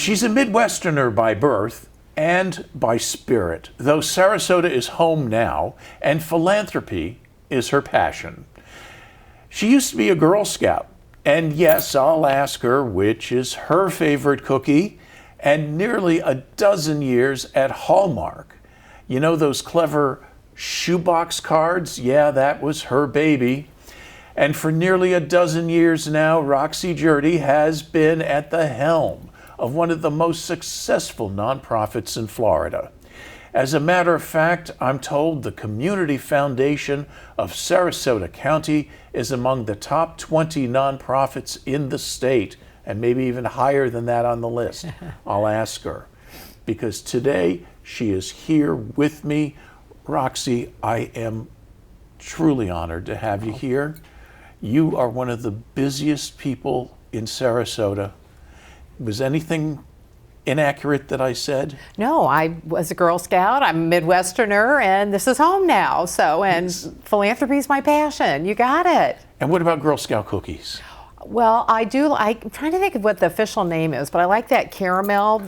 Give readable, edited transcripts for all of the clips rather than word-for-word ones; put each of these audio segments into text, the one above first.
She's a midwesterner by birth and by spirit, though Sarasota is home now and philanthropy is her passion. She used to be a Girl Scout, and yes, I'll ask her which is her favorite cookie, and nearly a dozen years at Hallmark. You know those clever shoebox cards? Yeah, that was her baby. And for nearly a dozen years now, Roxie Jerde has been at the helm of one of the most successful nonprofits in Florida. As a matter of fact, I'm told the Community Foundation of Sarasota County is among the top 20 nonprofits in the state, and maybe even higher than that on the list. I'll ask her, because today she is here with me. Roxie, I am truly honored to have you here. You are one of the busiest people in Sarasota. Was anything inaccurate that I said? No, I was a Girl Scout, I'm a Midwesterner, and this is home now. So, and philanthropy is my passion. You got it. And what about Girl Scout cookies? Well, I'm trying to think of what the official name is, but I like that caramel.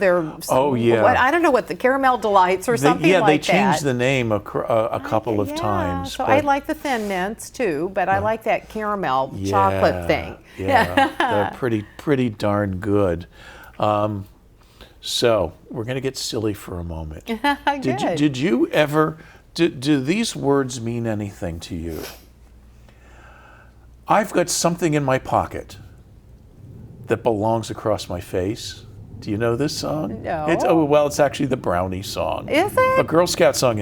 Oh, yeah. I don't know what the Caramel Delights or something like that. Yeah, they changed the name a couple of times. So I like the Thin Mints too, but I like that caramel chocolate thing. Yeah, they're pretty darn good. So we're going to get silly for a moment. Did you ever, do these words mean anything to you? I've got something in my pocket that belongs across my face. Do you know this song? No. It's actually the Brownie song. Is it? A Girl Scout song.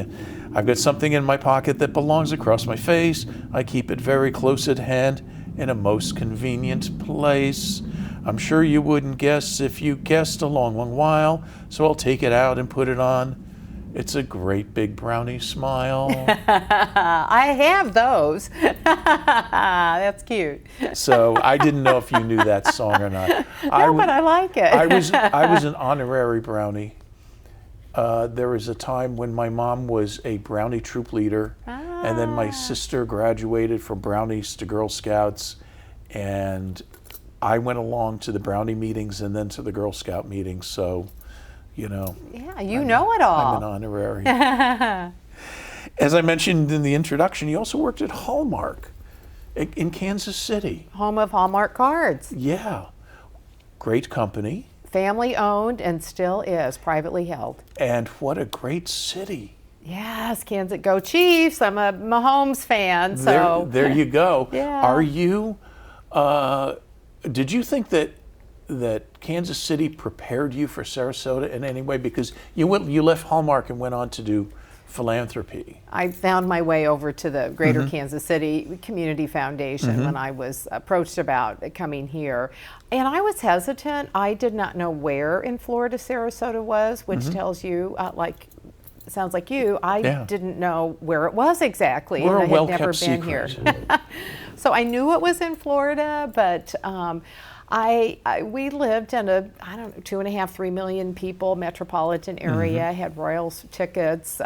I've got something in my pocket that belongs across my face. I keep it very close at hand in a most convenient place. I'm sure you wouldn't guess if you guessed a long, long while, so I'll take it out and put it on. It's a great big brownie smile. I have those. That's cute. So I didn't know if you knew that song or not. But I like it. I was an honorary brownie. There was a time when my mom was a brownie troop leader, and then my sister graduated from brownies to Girl Scouts, and I went along to the brownie meetings and then to the Girl Scout meetings. So, you know. Yeah, you know it all. I'm an honorary. As I mentioned in the introduction, you also worked at Hallmark in Kansas City. Home of Hallmark cards. Yeah. Great company. Family owned and still is privately held. And what a great city. Yes, Kansas, go Chiefs. I'm a Mahomes fan. So there you go. Yeah. Are you, did you think that Kansas City prepared you for Sarasota in any way? Because you left Hallmark and went on to do philanthropy. I found my way over to the Greater Kansas City Community Foundation when I was approached about coming here. And I was hesitant. I did not know where in Florida Sarasota was, which tells you, sounds like you, I didn't know where it was exactly. We're and a I had never well-kept been secret. here. So I knew it was in Florida, but we lived in a, 2.5, 3 million people metropolitan area, had Royals tickets,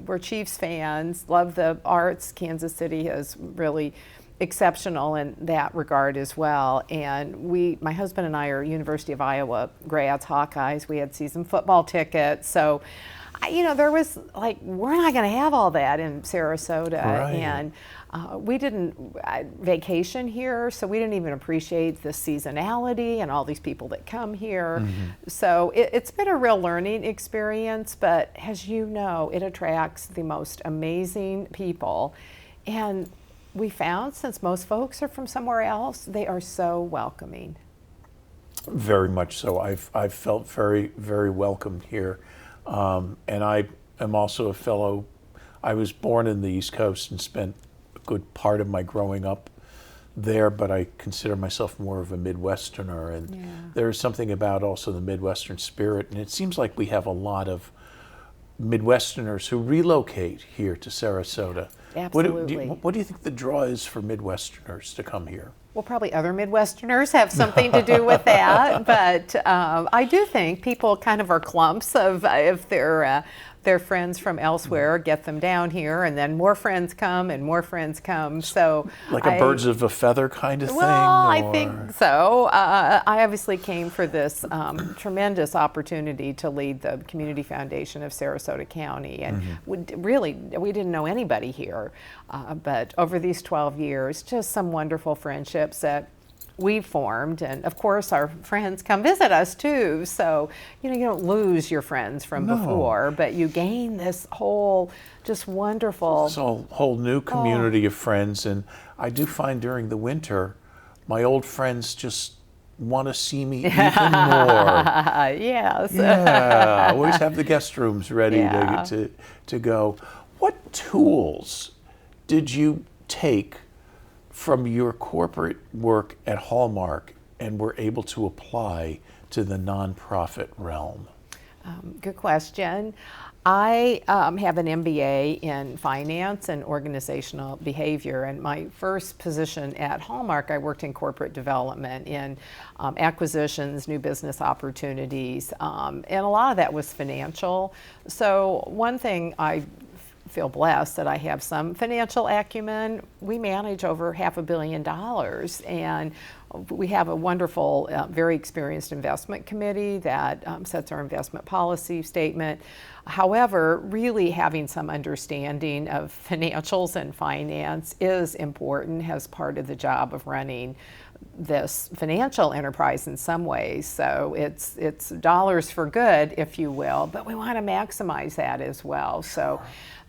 we're Chiefs fans, love the arts. Kansas City is really exceptional in that regard as well. And my husband and I are University of Iowa grads, Hawkeyes. We had season football tickets. So, there was we're not going to have all that in Sarasota. Right. And we didn't vacation here, so we didn't even appreciate the seasonality and all these people that come here. So it's been a real learning experience, but as you know, it attracts the most amazing people. And we found, since most folks are from somewhere else, they are so welcoming. Very much so. I've felt very, very welcomed here. And I am also a fellow, I was born in the East Coast and spent a good part of my growing up there, but I consider myself more of a Midwesterner. And there's something about also the Midwestern spirit. And it seems like we have a lot of Midwesterners who relocate here to Sarasota. Absolutely. What do you think the draw is for Midwesterners to come here? Well, probably other Midwesterners have something to do with that, but I do think people kind of are clumps of if they're their friends from elsewhere, get them down here, and then more friends come and more friends come. So like a birds of a feather kind of thing? Well, I think so. I obviously came for this tremendous opportunity to lead the Community Foundation of Sarasota County, and we didn't know anybody here. But over these 12 years, just some wonderful friendships that we've formed, and of course our friends come visit us too, so you don't lose your friends from before, but you gain this whole just wonderful, it's a whole new community of friends. And I do find during the winter my old friends just want to see me even more. Yes. Yeah, I always have the guest rooms ready to go. What tools did you take from your corporate work at Hallmark and were able to apply to the nonprofit realm? Good question. I have an MBA in finance and organizational behavior, and my first position at Hallmark, I worked in corporate development in acquisitions, new business opportunities, and a lot of that was financial. So one thing I feel blessed that I have some financial acumen. We manage over $500 million, and we have a wonderful, very experienced investment committee that sets our investment policy statement. However, really having some understanding of financials and finance is important as part of the job of running this financial enterprise in some ways. So it's dollars for good, if you will, but we want to maximize that as well. So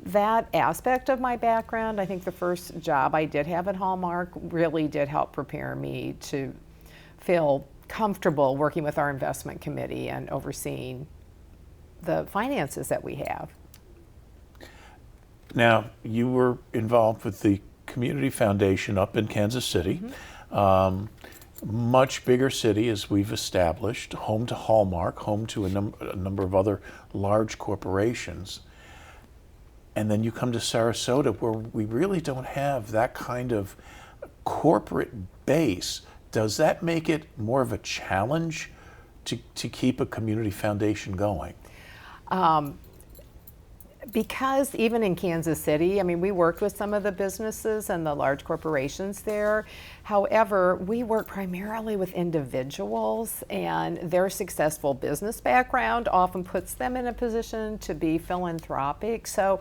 that aspect of my background, I think the first job I did have at Hallmark really did help prepare me to feel comfortable working with our investment committee and overseeing the finances that we have. Now, you were involved with the Community Foundation up in Kansas City. Much bigger city, as we've established, home to Hallmark, home to a number of other large corporations. And then you come to Sarasota, where we really don't have that kind of corporate base. Does that make it more of a challenge to keep a community foundation going? Because even in Kansas City, I mean, we worked with some of the businesses and the large corporations there. However, we work primarily with individuals, and their successful business background often puts them in a position to be philanthropic. So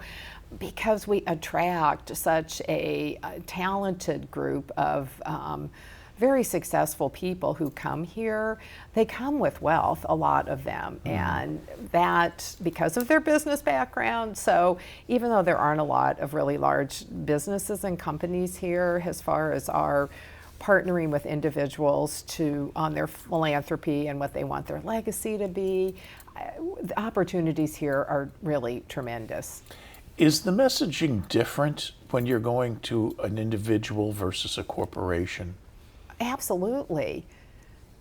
because we attract such a talented group of very successful people who come here, they come with wealth, a lot of them, and that because of their business background. So even though there aren't a lot of really large businesses and companies here, as far as our partnering with individuals on their philanthropy and what they want their legacy to be, the opportunities here are really tremendous. Is the messaging different when you're going to an individual versus a corporation? Absolutely.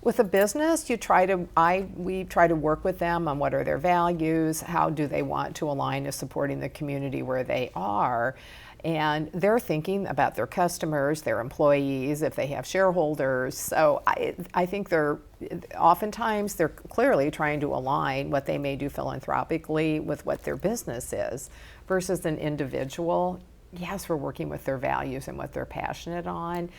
With a business, we try to work with them on what are their values, how do they want to align to supporting the community where they are, and they're thinking about their customers, their employees, if they have shareholders. So I think oftentimes they're clearly trying to align what they may do philanthropically with what their business is, versus an individual. Yes, we're working with their values and what they're passionate on.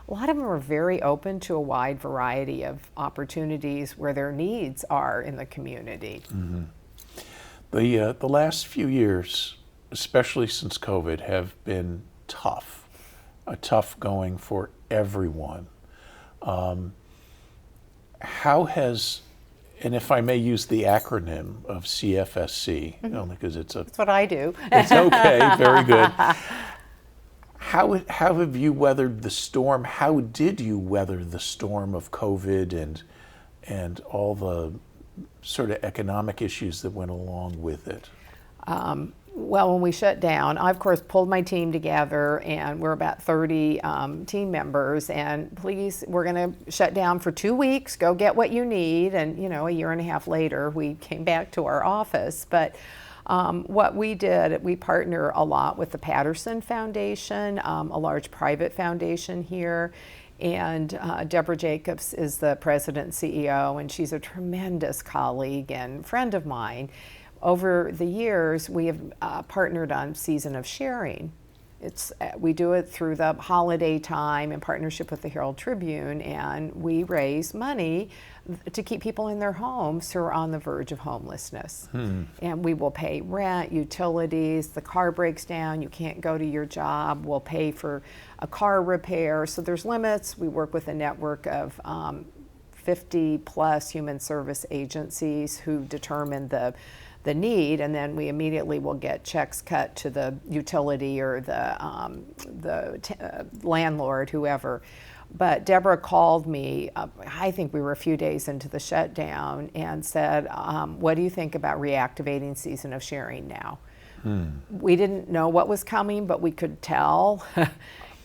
A lot of them are very open to a wide variety of opportunities where their needs are in the community. The last few years, especially since COVID, have been tough going for everyone. How has, and if I may use the acronym of CFSC, only because that's what I do. It's okay, very good. How have you weathered the storm? How did you weather the storm of COVID and all the sort of economic issues that went along with it? Well, when we shut down, I of course pulled my team together, and we're about 30 team members, and please, we're going to shut down for 2 weeks, go get what you need. And a year and a half later, we came back to our office. But what we did, we partner a lot with the Patterson Foundation, a large private foundation here. And Deborah Jacobs is the president and CEO, and she's a tremendous colleague and friend of mine. over the years, we have partnered on Season of Sharing. We do it through the holiday time in partnership with the Herald Tribune, and we raise money to keep people in their homes who are on the verge of homelessness. And we will pay rent, utilities, the car breaks down, you can't go to your job, we'll pay for a car repair. So there's limits. We work with a network of 50 plus human service agencies who determine the need, and then we immediately will get checks cut to the utility or the landlord, whoever. But Deborah called me, I think we were a few days into the shutdown, and said, what do you think about reactivating Season of Sharing now? We didn't know what was coming, but we could tell.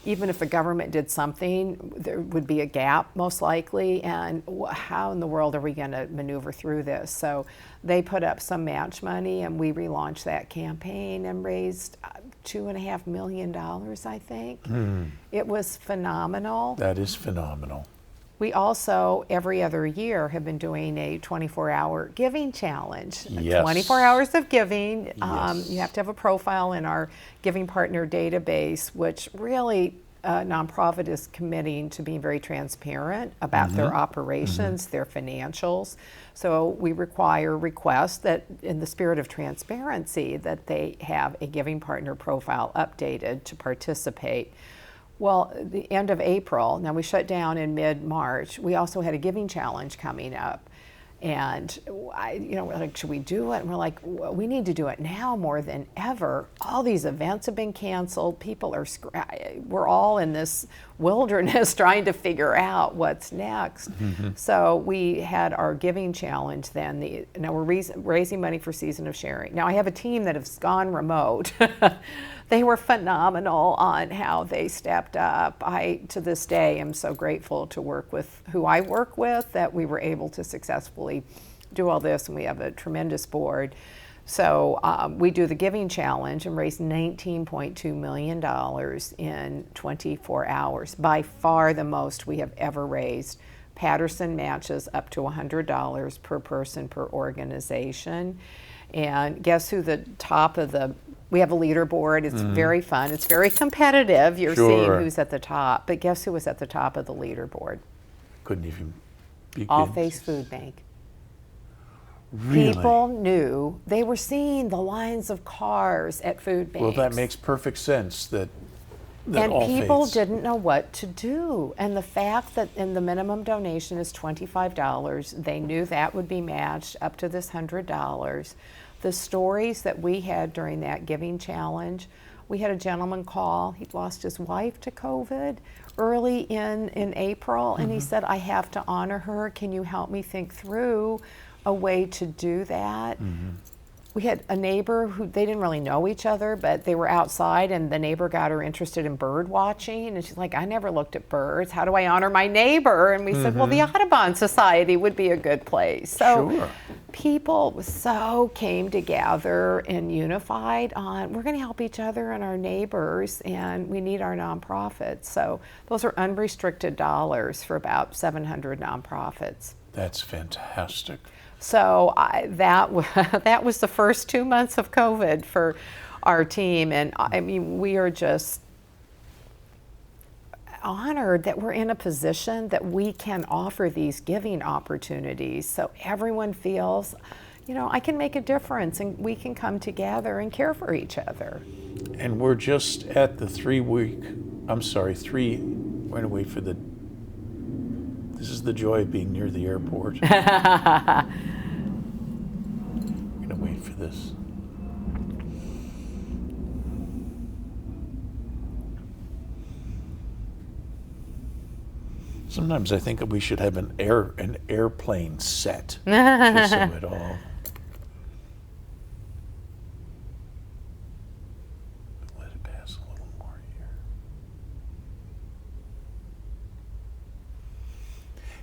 Even if the government did something, there would be a gap most likely, and how in the world are we going to maneuver through this? So they put up some match money, and we relaunched that campaign and raised $2.5 million, I think. It was phenomenal. That is phenomenal. We also, every other year, have been doing a 24-hour giving challenge. Yes. 24 hours of giving. Yes. You have to have a profile in our giving partner database, which really a nonprofit is committing to being very transparent about their operations, their financials. So we request that, in the spirit of transparency, that they have a giving partner profile updated to participate. Well, the end of April, now we shut down in mid-March, we also had a giving challenge coming up. And we're like, should we do it? And we're like, we need to do it now more than ever. All these events have been canceled. People are, we're all in this wilderness trying to figure out what's next. So we had our giving challenge then. Now we're raising money for Season of Sharing. Now I have a team that has gone remote. They were phenomenal on how they stepped up. I, to this day, am so grateful to work with who I work with, that we were able to successfully do all this, and we have a tremendous board. So we do the Giving Challenge and raise $19.2 million in 24 hours. By far the most we have ever raised. Patterson matches up to $100 per person per organization. And guess who we have a leaderboard. It's very fun. It's very competitive. You're seeing who's at the top. But guess who was at the top of the leaderboard? Couldn't even begin. All Face Food Bank. Really? People knew. They were seeing the lines of cars at food banks. Well, that makes perfect sense. That and All people Faiths. didn't know what to do. And the fact that the minimum donation is $25, they knew that would be matched up to this $100. The stories that we had during that giving challenge, we had a gentleman call. He'd lost his wife to COVID early in April, and he said, I have to honor her. Can you help me think through a way to do that? We had a neighbor who, they didn't really know each other, but they were outside, and the neighbor got her interested in bird watching, and she's like, I never looked at birds. How do I honor my neighbor? And we said, well, the Audubon Society would be a good place. So people so came together and unified on, we're going to help each other and our neighbors, and we need our nonprofits. So those are unrestricted dollars for about 700 nonprofits. That's fantastic. So that was the first 2 months of COVID for our team, and I mean, we are just honored that we're in a position that we can offer these giving opportunities, so everyone feels, I can make a difference, and we can come together and care for each other. And we're just at the 3 week. We're gonna wait for the. This is the joy of being near the airport. I'm gonna wait for this. Sometimes I think that we should have an airplane set, just so it all. Let it pass a little more here.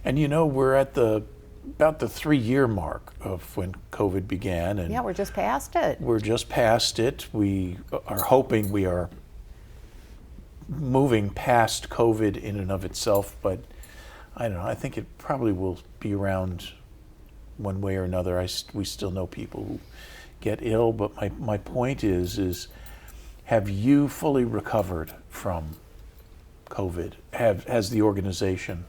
And we're at about the 3-year mark of when COVID began, and Yeah, we're just past it. we're just past it. We are hoping we are moving past COVID in and of itself, but I don't know. I think it probably will be around one way or another. We still know people who get ill, but my point is have you fully recovered from COVID? Has the organization?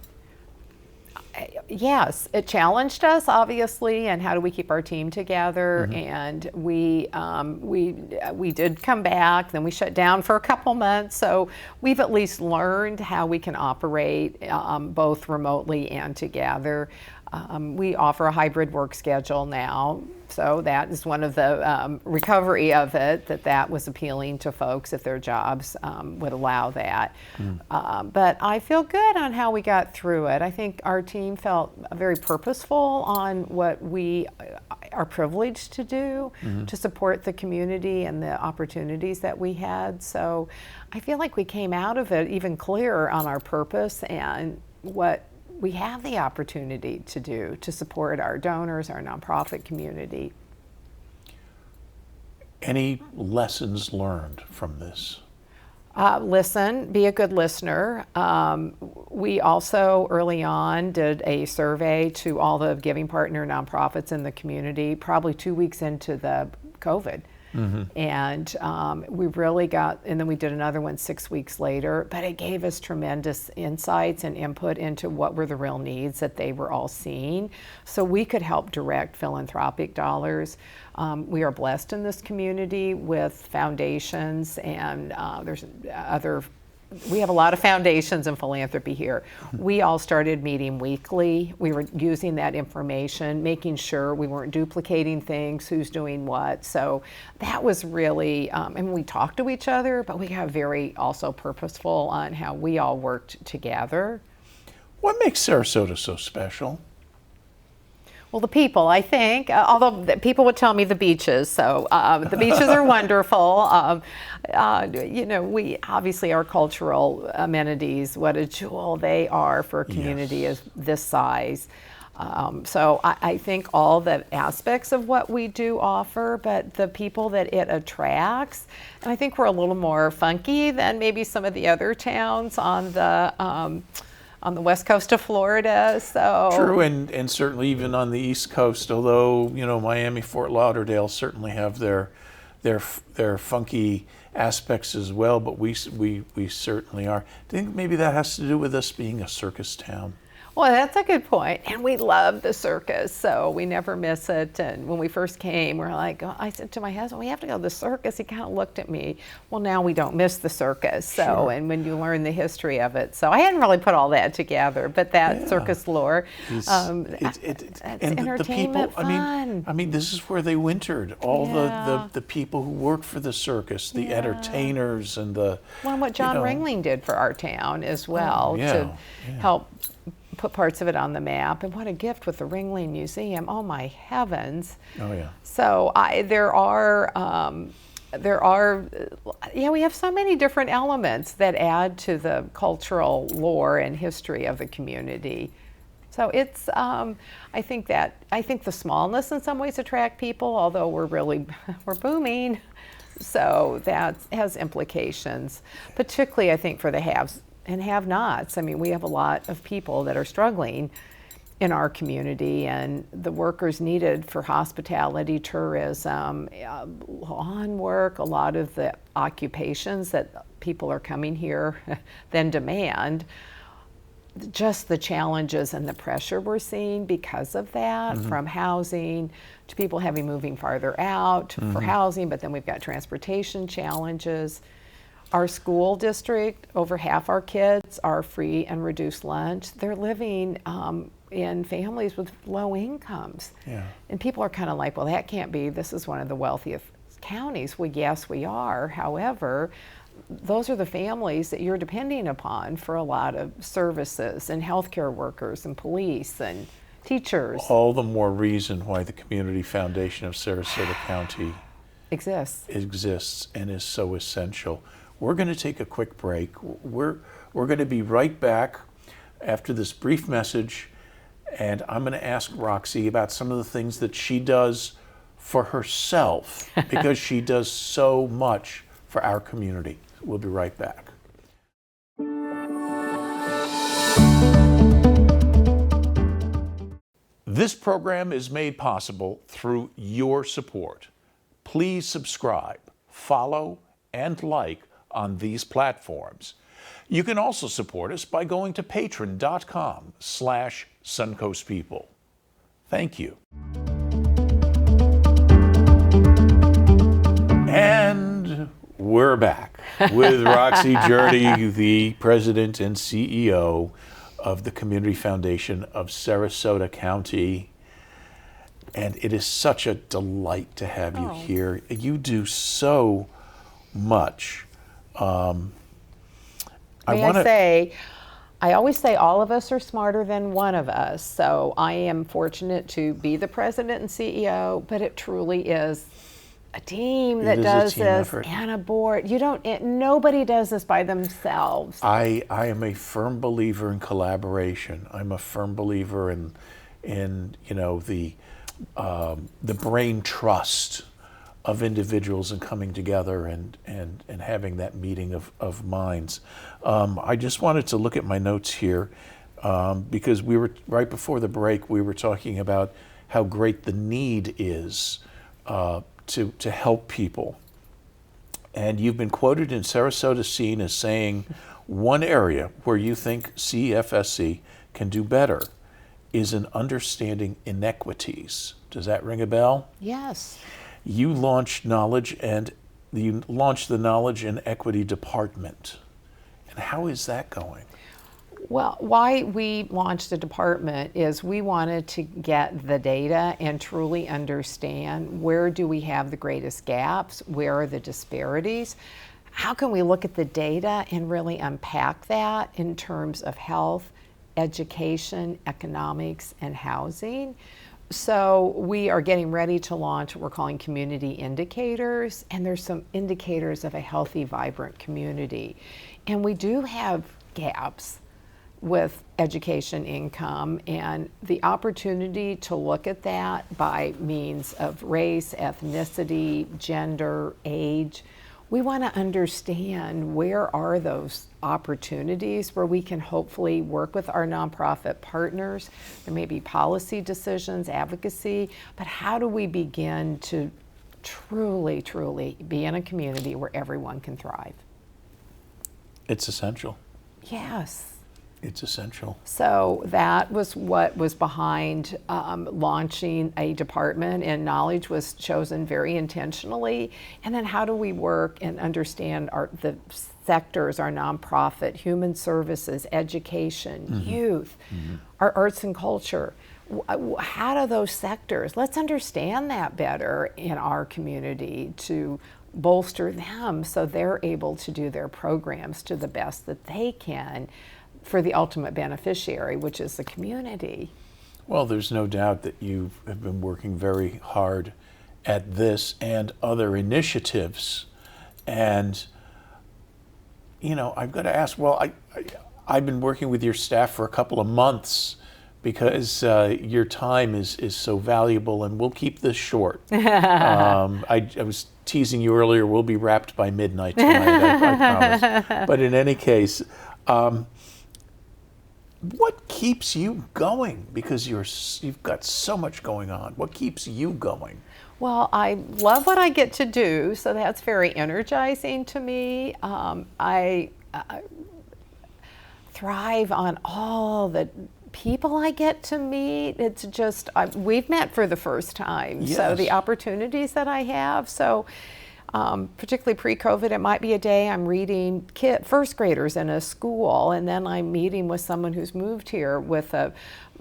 Yes, it challenged us, obviously, and how do we keep our team together? And we did come back, then we shut down for a couple months, so we've at least learned how we can operate both remotely and together. We offer a hybrid work schedule now, so that is one of the recovery of it, that was appealing to folks if their jobs would allow that. But I feel good on how we got through it. I think our team felt very purposeful on what we are privileged to do to support the community and the opportunities that we had. So I feel like we came out of it even clearer on our purpose and what we have the opportunity to do to support our donors, our nonprofit community. Any lessons learned from this? Listen, be a good listener. We also early on did a survey to all the giving partner nonprofits in the community, probably 2 weeks into the COVID. And we really got, and then we did another one 6 weeks later, but it gave us tremendous insights and input into what were the real needs that they were all seeing. So we could help direct philanthropic dollars. We are blessed in this community with foundations, and we have a lot of foundations and philanthropy here. We all started meeting weekly. We were using that information, making sure we weren't duplicating things, who's doing what. So that was really, and we talked to each other, but we got very also purposeful on how we all worked together. What makes Sarasota so special? Well, the people, I think, although people would tell me the beaches, so the beaches are wonderful. We obviously our cultural amenities, what a jewel they are for a community of this size. So I think all the aspects of what we do offer, but the people that it attracts, and I think we're a little more funky than maybe some of the other towns on the west coast of Florida. So true, and certainly even on the East Coast, although Miami, Fort Lauderdale certainly have their funky aspects as well, but we certainly are. Do you think maybe that has to do with us being a circus town? Well, that's a good point. And we love the circus, so we never miss it. And when we first came, we're like, I said to my husband, we have to go to the circus. He kind of looked at me. Well, now we don't miss the circus. So, sure. And when you learn the history of it. So I hadn't really put all that together, but that circus lore, it's entertainment fun. I mean, this is where they wintered. All the people who worked for the circus, the entertainers, and the... Well, what John Ringling did for our town as well to help put parts of it on the map, and what a gift with the Ringling Museum. Oh my heavens. Oh yeah. So we have so many different elements that add to the cultural lore and history of the community. So it's, I think the smallness in some ways attract people, although we're booming. So that has implications, particularly I think for the haves and have-nots. I mean, we have a lot of people that are struggling in our community, and the workers needed for hospitality, tourism, lawn work, a lot of the occupations that people are coming here then demand. Just the challenges and the pressure we're seeing because of that, from housing to people moving farther out for housing, but then we've got transportation challenges. Our school district, over half our kids are free and reduced lunch. They're living in families with low incomes. Yeah. And people are kind of like, well, that can't be. This is one of the wealthiest counties. Well, yes, we are. However, those are the families that you're depending upon for a lot of services, and healthcare workers and police and teachers. All the more reason why the Community Foundation of Sarasota County exists and is so essential. We're going to take a quick break. We're going to be right back after this brief message, and I'm going to ask Roxie about some of the things that she does for herself because she does so much for our community. We'll be right back. This program is made possible through your support. please subscribe, follow, and like on these platforms. You can also support us by going to patreon.com/suncoastpeople. Thank you. And we're back with Roxie Jerde, the president and CEO of the Community Foundation of Sarasota County. And it is such a delight to have you here. You do so much. I always say all of us are smarter than one of us. So I am fortunate to be the president and CEO, but it truly is a team that does this effort. And a board. Nobody does this by themselves. I am a firm believer in collaboration. I'm a firm believer in the brain trust of individuals and coming together and having that meeting of minds. I just wanted to look at my notes here because we were right before the break. We were talking about how great the need is to help people, and you've been quoted in Sarasota Scene as saying one area where you think CFSC can do better is in understanding inequities. Does that ring a bell? Yes. You launched the Knowledge and Equity Department. And how is that going? Well, why we launched the department is we wanted to get the data and truly understand where do we have the greatest gaps, where are the disparities, how can we look at the data and really unpack that in terms of health, education, economics, and housing. So we are getting ready to launch what we're calling community indicators, and there's some indicators of a healthy, vibrant community. And we do have gaps with education, income, and the opportunity to look at that by means of race, ethnicity, gender, age. We want to understand where are those opportunities where we can hopefully work with our nonprofit partners. There may be policy decisions, advocacy, but how do we begin to truly, truly be in a community where everyone can thrive? It's essential. Yes. It's essential. So that was what was behind launching a department, and knowledge was chosen very intentionally. And then how do we work and understand the sectors, our nonprofit, human services, education, youth, our arts and culture. How do those sectors, let's understand that better in our community to bolster them so they're able to do their programs to the best that they can for the ultimate beneficiary, which is the community. Well, there's no doubt that you have been working very hard at this and other initiatives. And, I've got to ask, I've been working with your staff for a couple of months because your time is so valuable, and we'll keep this short. I was teasing you earlier, we'll be wrapped by midnight tonight, I promise. But in any case, what keeps you going? Because you've got so much going on. What keeps you going? Well, I love what I get to do, so that's very energizing to me. I thrive on all the people I get to meet. It's just, we've met for the first time. Yes. So the opportunities that I have. So particularly pre-COVID, it might be a day I'm reading first graders in a school, and then I'm meeting with someone who's moved here with a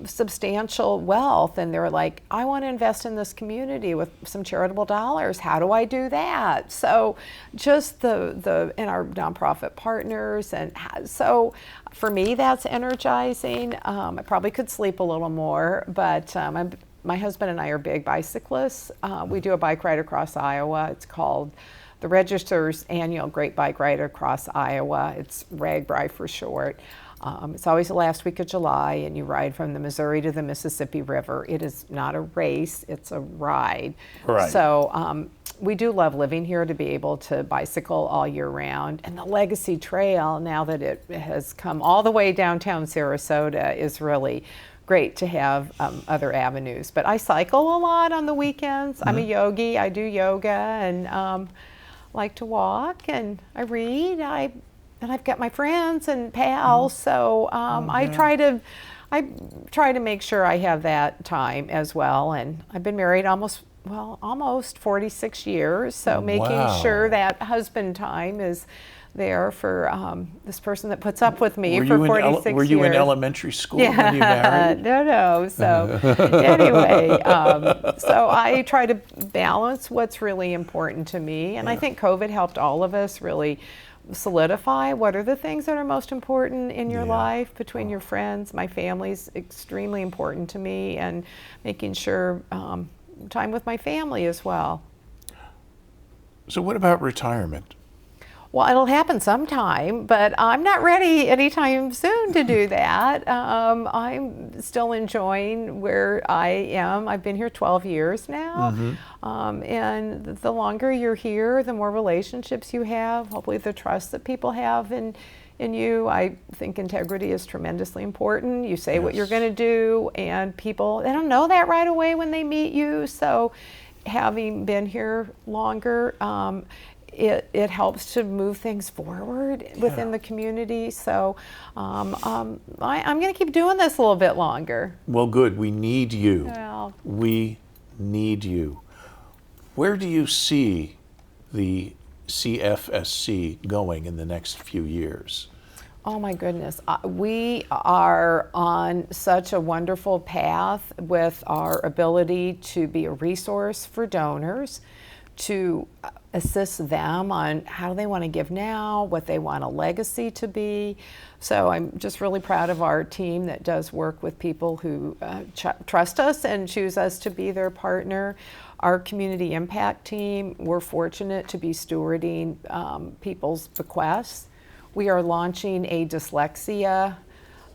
substantial wealth, and they're like, I want to invest in this community with some charitable dollars. How do I do that? So just and our nonprofit partners, and so for me that's energizing. I probably could sleep a little more, but my husband and I are big bicyclists. We do a bike ride across Iowa. It's called the Register's Annual Great Bike Ride Across Iowa. It's RAGBRAI for short. It's always the last week of July, and you ride from the Missouri to the Mississippi River. It is not a race, it's a ride. Right. So we do love living here to be able to bicycle all year round. And the Legacy Trail, now that it has come all the way downtown Sarasota, is really great to have other avenues. But I cycle a lot on the weekends. I'm a yogi. I do yoga and like to walk, and I read. And I've got my friends and pals, so I try to make sure I have that time as well. And I've been married almost 46 years, so making sure that husband time is there for this person that puts up with me for 46 years. Were you in elementary school when you married? No. So anyway, so I try to balance what's really important to me, and I think COVID helped all of us really solidify what are the things that are most important in your life between your friends. My family's extremely important to me, and making sure time with my family as well. So what about retirement? Well, it'll happen sometime, but I'm not ready anytime soon to do that. I'm still enjoying where I am. I've been here 12 years now, and the longer you're here, the more relationships you have, hopefully the trust that people have in you. I think integrity is tremendously important. You say what you're going to do, and people, they don't know that right away when they meet you. So having been here longer, it helps to move things forward within the community. So I'm going to keep doing this a little bit longer. Well, good. We need you. Well, we need you. Where do you see the CFSC going in the next few years? oh my goodness. We are on such a wonderful path with our ability to be a resource for donors, to assist them on how they want to give now, what they want a legacy to be. So I'm just really proud of our team that does work with people who trust us and choose us to be their partner. Our community impact team, we're fortunate to be stewarding people's bequests. We are launching a dyslexia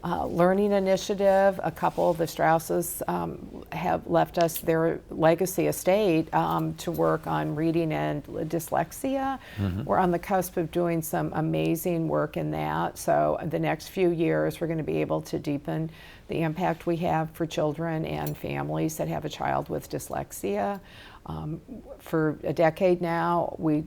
learning initiative. A couple of the Strausses have left us their legacy estate to work on reading and dyslexia. Mm-hmm. We're on the cusp of doing some amazing work in that. So the next few years, we're going to be able to deepen the impact we have for children and families that have a child with dyslexia. For a decade now, we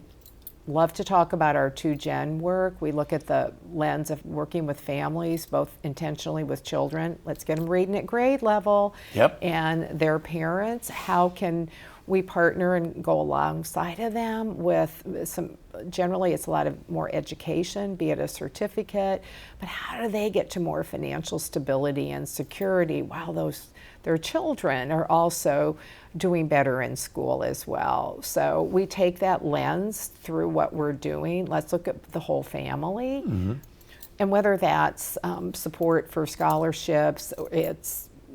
love to talk about our 2Gen work. We look at the lens of working with families, both intentionally with children. Let's get them reading at grade level. Yep. And their parents. How can we partner and go alongside of them with some, generally it's a lot of more education, be it a certificate, but how do they get to more financial stability and security while their children are also doing better in school as well? So we take that lens through what we're doing. Let's look at the whole family. Mm-hmm. And whether that's support for scholarships,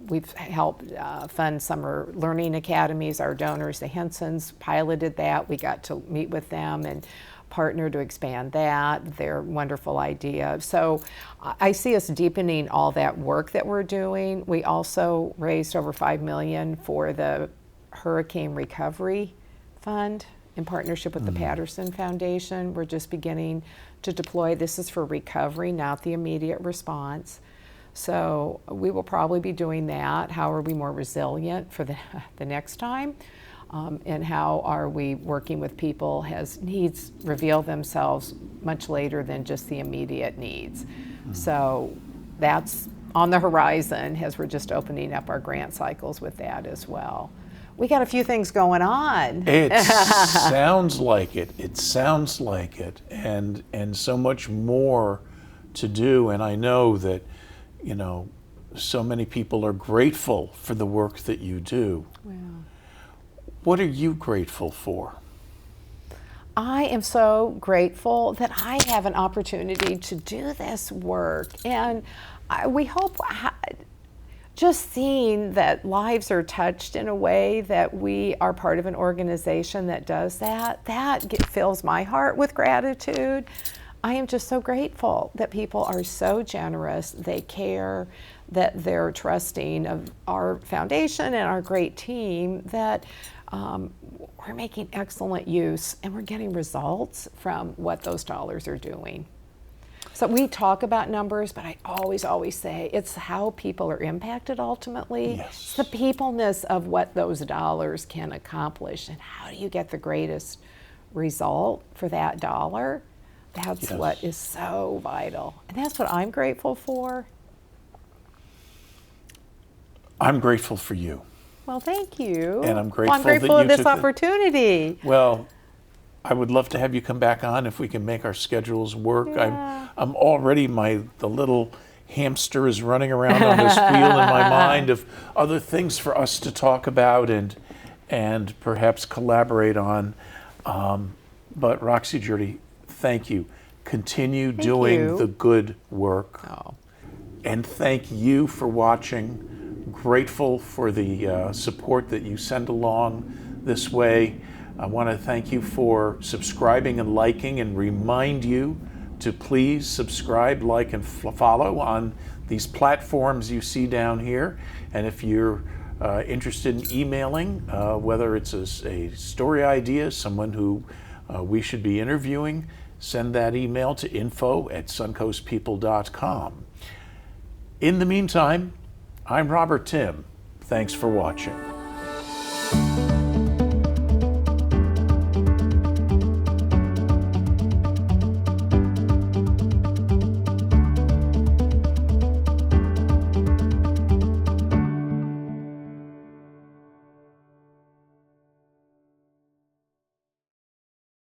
we've helped fund summer learning academies. Our donors, the Hensons, piloted that. We got to meet with them and partner to expand that. Their wonderful idea. So I see us deepening all that work that we're doing. We also raised over $5 million for the Hurricane Recovery Fund in partnership with the Patterson Foundation. We're just beginning to deploy. This is for recovery, not the immediate response. So we will probably be doing that. How are we more resilient for the next time? And how are we working with people as needs reveal themselves much later than just the immediate needs? So that's on the horizon as we're just opening up our grant cycles with that as well. We got a few things going on. It sounds like it. It sounds like it. And so much more to do. And I know that, you know, so many people are grateful for the work that you do. Wow. What are you grateful for? I am so grateful that I have an opportunity to do this work. And we hope just seeing that lives are touched in a way that we are part of an organization that does that fills my heart with gratitude. I am just so grateful that people are so generous, they care, that they're trusting of our foundation and our great team, that we're making excellent use and we're getting results from what those dollars are doing. So So we talk about numbers, but I always say it's how people are impacted ultimately. Yes. It's the peopleness of what those dollars can accomplish, and how do you get the greatest result for that dollar? That's what is so vital. And that's what I'm grateful for. I'm grateful for you. Well, thank you. And I'm grateful well, I'm grateful that for you this took the- opportunity. Well, I would love to have you come back on if we can make our schedules work. Yeah. I'm already, the little hamster is running around on this wheel in my mind of other things for us to talk about and perhaps collaborate on. But Roxie Jerde, thank you. Continue doing you. the good work. Oh. And thank you for watching. Grateful for the support that you send along this way. I want to thank you for subscribing and liking, and remind you to please subscribe, like, and follow on these platforms you see down here. And if you're interested in emailing, whether it's a story idea, someone who we should be interviewing, send that email to info@suncoastpeople.com. In the meantime, I'm Robert Tim. Thanks for watching.